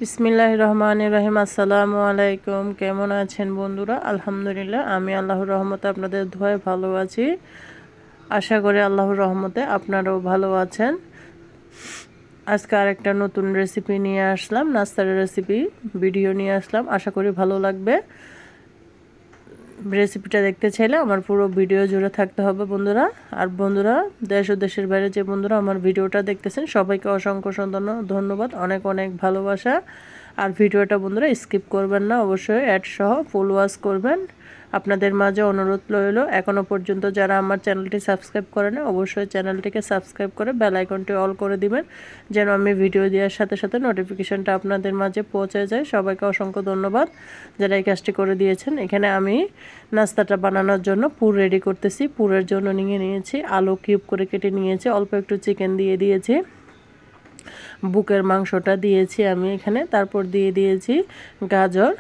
বিসমিল্লাহির রহমানির রহিম। আসসালামু আলাইকুম। কেমন আছেন বন্ধুরা? আলহামদুলিল্লাহ, আমি আল্লাহর রহমতে আপনাদের দোয়ায় ভালো আছি। আশা করি আল্লাহর রহমতে আপনারাও ভালো আছেন। আজকে আরেকটা নতুন রেসিপি নিয়ে আসলাম, নাস্তার রেসিপি ভিডিও নিয়ে আসলাম। আশা করি ভালো লাগবে। রেসিপিটা দেখতে চাইলে আমার পুরো ভিডিও জুড়ে থাকতে হবে বন্ধুরা। আর বন্ধুরা, দেশ ও দেশের বাইরে যে বন্ধুরা আমার ভিডিওটা দেখতেছেন সবাইকে অসংখ্য ধন্যবাদ, অনেক অনেক ভালোবাসা। আর ভিডিওটা বন্ধুরা স্কিপ করবেন না, অবশ্যই অ্যাড সহ ফুল ওয়াচ করবেন। আপনাদের মাঝে অনুরোধ রইল, এখনও পর্যন্ত যারা আমার চ্যানেলটি সাবস্ক্রাইব করেন অবশ্যই চ্যানেলটিকে সাবস্ক্রাইব করে বেল আইকনটি অল করে দিবেন, যেন আমি ভিডিও দেওয়ার সাথে সাথে নোটিফিকেশনটা আপনাদের মাঝে পৌঁছে যায়। সবাইকে অসংখ্য ধন্যবাদ যারা এই কাজটি করে দিয়েছেন। এখানে আমি নাস্তাটা বানানোর জন্য পুর রেডি করতেছি। পুরের জন্য নিয়েছি আলু কিউব করে কেটে নিয়েছি, অল্প একটু চিকেন দিয়ে দিয়েছি, বুকের মাংসটা দিয়েছি আমি এখানে, তারপর দিয়ে দিয়েছি গাজর,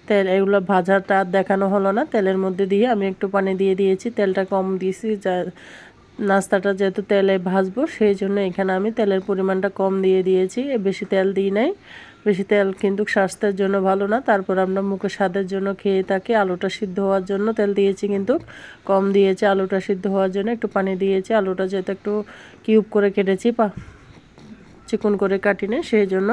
তেল। এগুলো ভাজাটা দেখানো হলো না, তেলের মধ্যে দিয়ে আমি একটু পানি দিয়ে দিয়েছি, তেলটা কম দিয়েছি। যা নাস্তাটা যেহেতু তেলে ভাজবো সেই জন্য এখানে আমি তেলের পরিমাণটা কম দিয়ে দিয়েছি, বেশি তেল দিই নাই। বেশি তেল কিন্তু স্বাস্থ্যের জন্য ভালো না। তারপর আমরা মুখে স্বাদের জন্য খেয়ে থাকি। আলুটা সিদ্ধ হওয়ার জন্য তেল দিয়েছি, কিন্তু কম দিয়েছি। আলুটা সিদ্ধ হওয়ার জন্য একটু পানি দিয়েছি। আলুটা যেহেতু একটু কিউব করে কেটেছি, চিকন করে কাটি না সেই জন্য।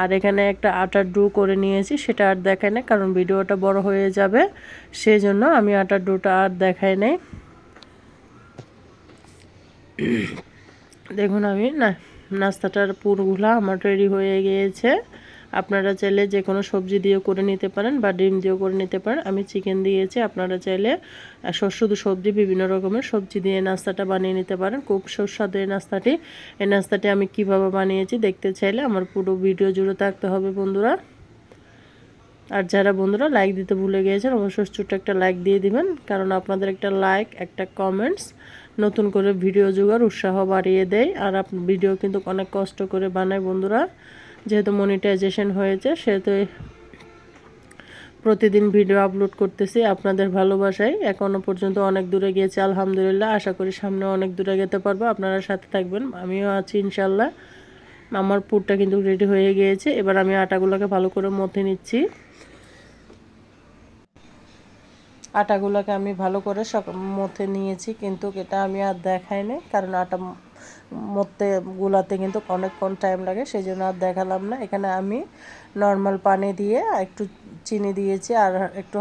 আর এখানে একটা আটার ডো করে নিয়েছি, সেটা আর দেখাই না কারণ ভিডিওটা বড় হয়ে যাবে, সেই জন্য আমি আটার ডোটা আর দেখাই নাই। দেখুন আমি নাস্তাটার পুরগুলা আমার রেডি হয়ে গিয়েছে। আপনারা চাইলে যে কোনো সবজি দিয়েও করে নিতে পারেন বা ডিম দিয়েও করে নিতে পারেন। আমি চিকেন দিয়েছি, আপনারা চাইলে শুধু সবজি, বিভিন্ন রকমের সবজি দিয়ে নাস্তাটা বানিয়ে নিতে পারেন। খুব সুস্বাদু এই নাস্তাটি। এই নাস্তাটি আমি কিভাবে বানিয়েছি দেখতে চাইলে আমার পুরো ভিডিও জুড়ে থাকতে হবে বন্ধুরা। আর যারা বন্ধুরা লাইক দিতে ভুলে গিয়েছেন অবশ্যই ছোট্ট একটা লাইক দিয়ে দিবেন, কারণ আপনাদের একটা লাইক, একটা কমেন্টস নতুন করে ভিডিও জোগাড় উৎসাহ বাড়িয়ে দেয়। আর ভিডিও কিন্তু অনেক কষ্ট করে বানায় বন্ধুরা, যেহেতু মনিটাইজেশন হয়েছে সেহেতু প্রতিদিন ভিডিও আপলোড করতেছি আপনাদের ভালোবাসায়। এখনও পর্যন্ত অনেক দূরে গিয়েছে আলহামদুলিল্লাহ। আশা করি সামনে অনেক দূরে যেতে পারবো, আপনারা সাথে থাকবেন, আমিও আছি ইনশাল্লাহ। আমার পুরটা কিন্তু রেডি হয়ে গিয়েছে। এবার আমি আটাগুলোকে ভালো করে মথে নিচ্ছি। আটাগুলোকে আমি ভালো করে মথে নিয়েছি, কিন্তু এটা আমি আর দেখাই নাই কারণ আটা মথতে গুলাতে কিন্তু অনেকক্ষণ টাইম লাগে, সেই জন্য আর দেখালাম না। এখানে আমি নর্মাল পানি দিয়ে একটু চিনি দিয়েছি আর একটু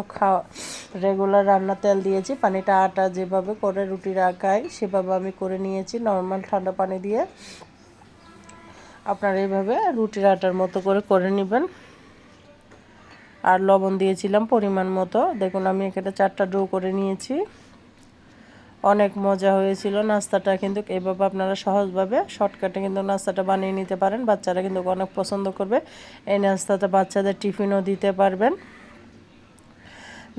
রেগুলার রান্না তেল দিয়েছি। পানিটা আটা যেভাবে করে রুটির আঁকায় সেভাবে আমি করে নিয়েছি নর্মাল ঠান্ডা পানি দিয়ে। আপনারা এইভাবে রুটির আটার মতো করে নেবেন। আর লবণ দিয়েছিলাম পরিমাণ মতো। দেখুন আমি এখানে 4টা ডো করে নিয়েছি। অনেক মজা হয়েছিল নাস্তাটা, কিন্তু এইভাবে আপনারা সহজভাবে শর্টকাটে কিন্তু নাস্তাটা বানিয়ে নিতে পারেন। বাচ্চারা কিন্তু অনেক পছন্দ করবে এই নাস্তাটা, বাচ্চাদের টিফিনও দিতে পারবেন।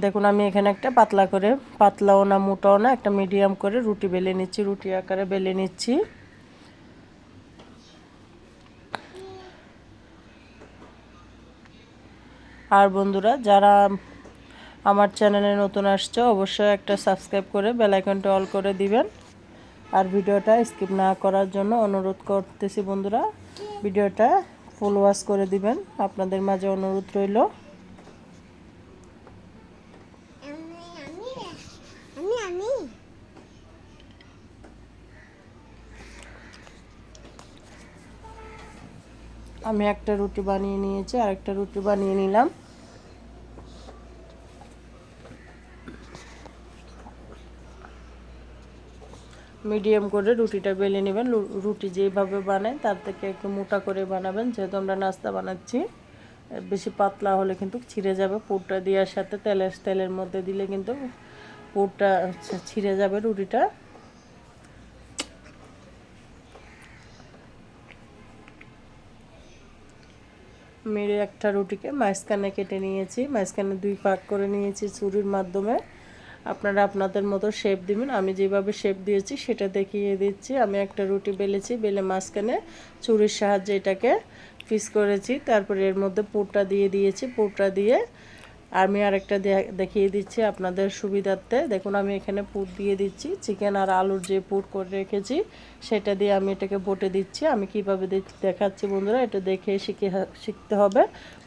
দেখুন আমি এখানে একটা পাতলাও না মোটাও না, একটা মিডিয়াম করে রুটি বেলে নিচ্ছি, রুটি আকারে বেলে নিচ্ছি। আর বন্ধুরা, যারা আমার চ্যানেলে নতুন আসছে অবশ্যই একটা সাবস্ক্রাইব করে বেল আইকনটা অল করে দিবেন। আর ভিডিওটা স্কিপ না করার জন্য অনুরোধ করতেছি বন্ধুরা, ভিডিওটা ফুল ওয়াচ করে দিবেন, আপনাদের মাঝে অনুরোধ রইল। আমি একটা রুটি বানিয়ে নিয়েছি, আর একটা রুটি বানিয়ে নিলাম। মিডিয়াম করে রুটিটা বেলে নেবেন। রুটি যেভাবে বানায় তার থেকে একটু মোটা করে বানাবেন, যেহেতু আমরা নাস্তা বানাচ্ছি। বেশি পাতলা হলে কিন্তু ছিঁড়ে যাবে। পুরটা দেওয়ার সাথে তেলের মধ্যে দিলে কিন্তু পুরটা ছিঁড়ে যাবে রুটিটা। মেরে একটা রুটিকে মাঝখানে কেটে নিয়েছি, মাঝখানে 2 ভাগ করে নিয়েছি ছুরির মাধ্যমে। আপনারা আপনাদের মতো শেপ দিবেন, আমি যেভাবে শেপ দিয়েছি সেটা দেখিয়ে দিচ্ছি। আমি একটা রুটি বেলেছি, বেলে মাঝখানে ছুরির সাহায্যে এটাকে পিস করেছি। তারপরে এর মধ্যে পুরটা দিয়ে দিয়েছি, পুরটা দিয়ে আমি আরেকটা দেখিয়ে দিচ্ছি আপনাদের সুবিধার্থে। দেখুন আমি এখানে পুর দিয়ে দিচ্ছি, চিকেন আর আলুর যে পুর করে রেখেছি সেটা দিয়ে আমি এটাকে বটে দিচ্ছি। আমি কিভাবে দেখাচ্ছি বন্ধুরা, এটা দেখে শিখতে হবে,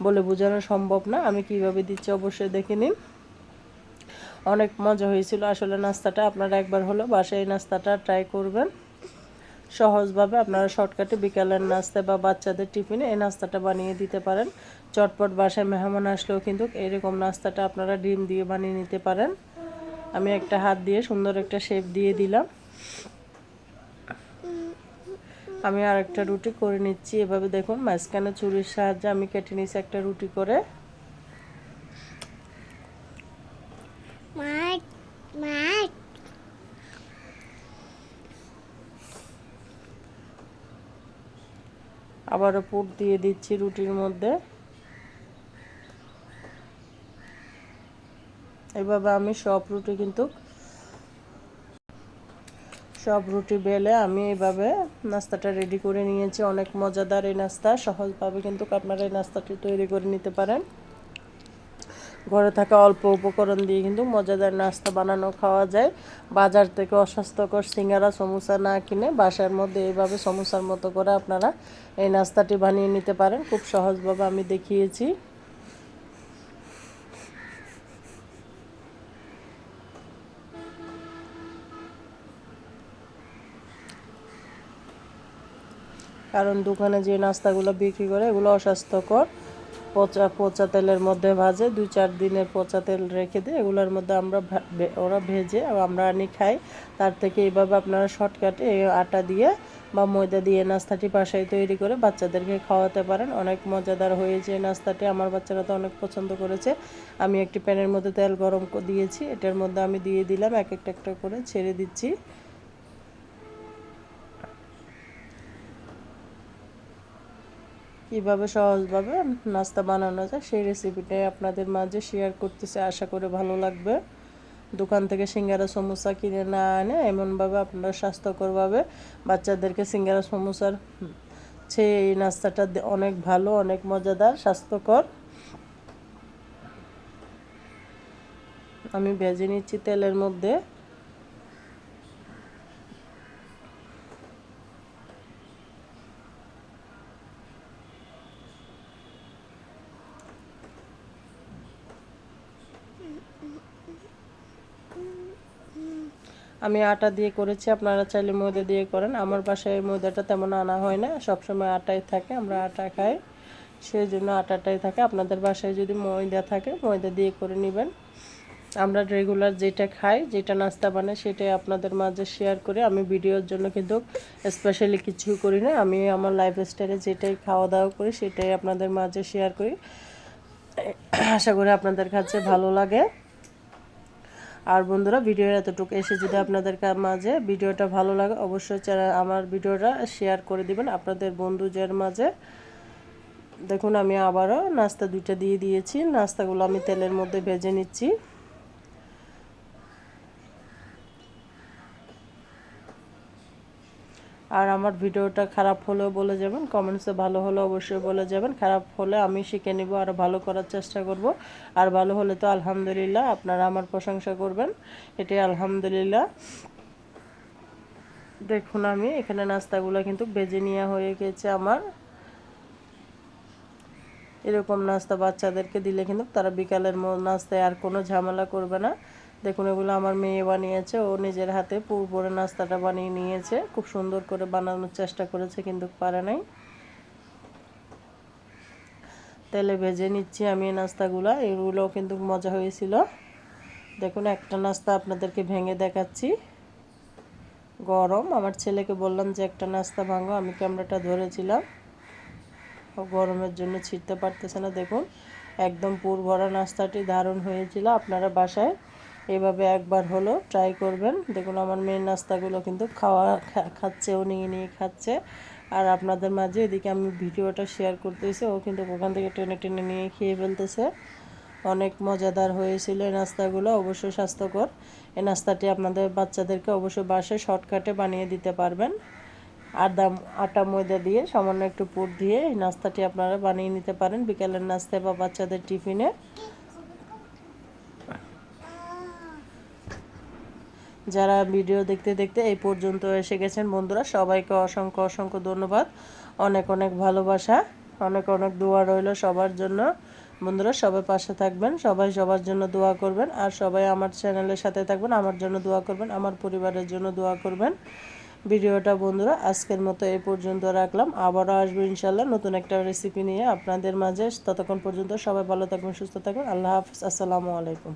বলে বোঝানো সম্ভব না। আমি কিভাবে দিচ্ছি অবশ্যই দেখে নিন। অনেক মজা হয়েছিল আসলে নাস্তাটা। আপনারা একবার হলো বাসায় এই নাস্তাটা ট্রাই করবেন। সহজভাবে আপনারা শর্টকাটে বিকালের নাস্তা বা বাচ্চাদের টিফিনে এই নাস্তাটা বানিয়ে দিতে পারেন। চটপট বাসায় মেহমান আসলেও কিন্তু এরকম নাস্তাটা আপনারা ডিম দিয়ে বানিয়ে নিতে পারেন। আমি একটা হাত দিয়ে সুন্দর একটা শেপ দিয়ে দিলাম। আমি আরেকটা রুটি করে নিচ্ছি এভাবে। দেখুন মাঝখানে ছুরির সাহায্যে আমি কেটে নিচ্ছি একটা রুটি করে। আবারও পুর দিয়ে দিচ্ছি রুটির মধ্যে। এভাবে আমি সব রুটি বেলে আমি এইভাবে নাস্তাটা রেডি করে নিয়েছি। অনেক মজাদার এই নাস্তা, সহজভাবে কিন্তু আপনারা এই নাস্তাটি তৈরি করে নিতে পারেন। ঘরে থাকা অল্প উপকরণ দিয়ে কিন্তু মজাদার নাস্তা বানানো খাওয়া যায়। বাজার থেকে অস্বাস্থ্যকর সিঙ্গারা সমোসা না কিনে বাসার মধ্যে এইভাবে সমোসার মতো করে আপনারা এই নাস্তাটি বানিয়ে নিতে পারেন। খুব সহজভাবে আমি দেখিয়েছি। কারণ দোকানে যে নাস্তাগুলো বিক্রি করে এগুলো অস্বাস্থ্যকর, পচা তেলের মধ্যে ভাজে, 2-4 দিনের পচা তেল রেখে দিয়ে এগুলোর মধ্যে ওরা ভেজে আমরা আনি খাই। তার থেকে এইভাবে আপনারা শর্টকাটে এই আটা দিয়ে বা ময়দা দিয়ে নাস্তাটি বাসায় তৈরি করে বাচ্চাদেরকে খাওয়াতে পারেন। অনেক মজাদার হয়েছে এই নাস্তাটি, আমার বাচ্চারা তো অনেক পছন্দ করেছে। আমি একটি প্যানের মধ্যে তেল গরম দিয়েছি, এটার মধ্যে আমি দিয়ে দিলাম, এক একটা করে ছেড়ে দিচ্ছি। কীভাবে সহজভাবে নাস্তা বানানো যায় সেই রেসিপিটাই আপনাদের মাঝে শেয়ার করতেছি, আশা করে ভালো লাগবে। দোকান থেকে সিঙ্গারা সমোসা কিনে না আনে এমনভাবে আপনারা স্বাস্থ্যকরভাবে বাচ্চাদেরকে সিঙ্গারা সমোসার চেয়ে এই নাস্তাটা অনেক ভালো, অনেক মজাদার, স্বাস্থ্যকর। আমি ভেজে নিচ্ছি তেলের মধ্যে। আমি আটা দিয়ে করেছি, আপনারা চাইলে ময়দা দিয়ে করেন। আমার বাসায় ময়দাটা তেমন আনা হয় না, সবসময় আটাই থাকে, আমরা আটা খাই, সেই জন্য আটাটাই থাকে। আপনাদের বাসায় যদি ময়দা থাকে ময়দা দিয়ে করে নেবেন। আমরা রেগুলার যেটা খাই, যেটা নাস্তা বানাই সেটাই আপনাদের মাঝে শেয়ার করি। আমি ভিডিওর জন্য কিন্তু স্পেশালি কিছু করি না, আমি আমার লাইফস্টাইলে যেটাই খাওয়া দাওয়া করি সেটাই আপনাদের মাঝে শেয়ার করি। আশা করি আপনাদের কাছে ভালো লাগে। আর বন্ধুরা ভিডিওর এতটুকু এসে যদি আপনাদের মাঝে ভিডিওটা ভালো লাগে অবশ্যই আমার ভিডিওটা শেয়ার করে দিবেন আপনাদের বন্ধুদের মাঝে। দেখুন আমি আবারও নাস্তা দুইটা দিয়ে দিয়েছি, নাস্তাগুলো আমি তেলের মধ্যে ভেজে নিচ্ছি। আর আমার ভিডিওটা খারাপ হলেও বলে যাবেন, কমেন্টসে ভালো হলে অবশ্যই বলে যাবেন, খারাপ হলে আমি শিখে নিব, আরও ভালো করার চেষ্টা করব। আর ভালো হলে তো আলহামদুলিল্লাহ, আপনারা আমার প্রশংসা করবেন, এটাই আলহামদুলিল্লাহ। দেখুন আমি এখানে নাস্তাগুলো কিন্তু ভেজে নেওয়া হয়ে গেছে আমার। এরকম নাস্তা বাচ্চাদেরকে দিলে কিন্তু তারা বিকালের নাস্তায় আর কোনো ঝামেলা করবে না। দেখুন এগুলো আমার মেয়ে বানিয়েছে, ও নিজের হাতে পুর ভরে নাস্তাটা বানিয়ে নিয়েছে, খুব সুন্দর করে বানানোর চেষ্টা করেছে কিন্তু পারে নাই। তেলে ভেজে নিচ্ছি আমি এই নাস্তাগুলো, এগুলোও কিন্তু মজা হয়েছিল। দেখুন একটা নাস্তা আপনাদেরকে ভেঙে দেখাচ্ছি, গরম। আমার ছেলেকে বললাম যে একটা নাস্তা ভাঙো, আমি ক্যামেরাটা ধরেছিলাম, গরমের জন্য ছিঁড়তে পারতেছে না। দেখুন একদম পুর ভরা নাস্তাটি দারুণ হয়েছিল। আপনারা বাসায় এভাবে একবার হলো ট্রাই করবেন। দেখুন আমার মেয়ের নাস্তাগুলো কিন্তু খাচ্ছে, ও নিয়ে নিয়ে খাচ্ছে। আর আপনাদের মাঝে এদিকে আমি ভিডিওটা শেয়ার করতেছি, ও কিন্তু ওখান থেকে টেনে টেনে নিয়ে খেয়ে ফেলতেছে। অনেক মজাদার হয়েছিল এই নাস্তাগুলো, অবশ্যই স্বাস্থ্যকর। এই নাস্তাটি আপনাদের বাচ্চাদেরকে অবশ্যই বাসায় শর্টকাটে বানিয়ে দিতে পারবেন। আটা ময়দা দিয়ে সামান্য একটু পুর দিয়ে এই নাস্তাটি আপনারা বানিয়ে নিতে পারেন বিকেলের নাস্তায় বা বাচ্চাদের টিফিনে। যারা ভিডিও দেখতে দেখতে এই পর্যন্ত এসে গেছেন বন্ধুরা, সবাইকে অসংখ্য অসংখ্য ধন্যবাদ, অনেক অনেক ভালোবাসা, অনেক অনেক দোয়া রইল সবার জন্য। বন্ধুরা সবাই পাশে থাকবেন, সবাই সবার জন্য দোয়া করবেন, আর সবাই আমার চ্যানেলের সাথে থাকবেন, আমার জন্য দোয়া করবেন, আমার পরিবারের জন্য দোয়া করবেন। ভিডিওটা বন্ধুরা আজকের মতো এই পর্যন্ত রাখলাম, আবারও আসবো ইনশাল্লাহ নতুন একটা রেসিপি নিয়ে আপনাদের মাঝে। ততক্ষণ পর্যন্ত সবাই ভালো থাকবেন, সুস্থ থাকবেন। আল্লাহ হাফিজ, আসসালামু আলাইকুম।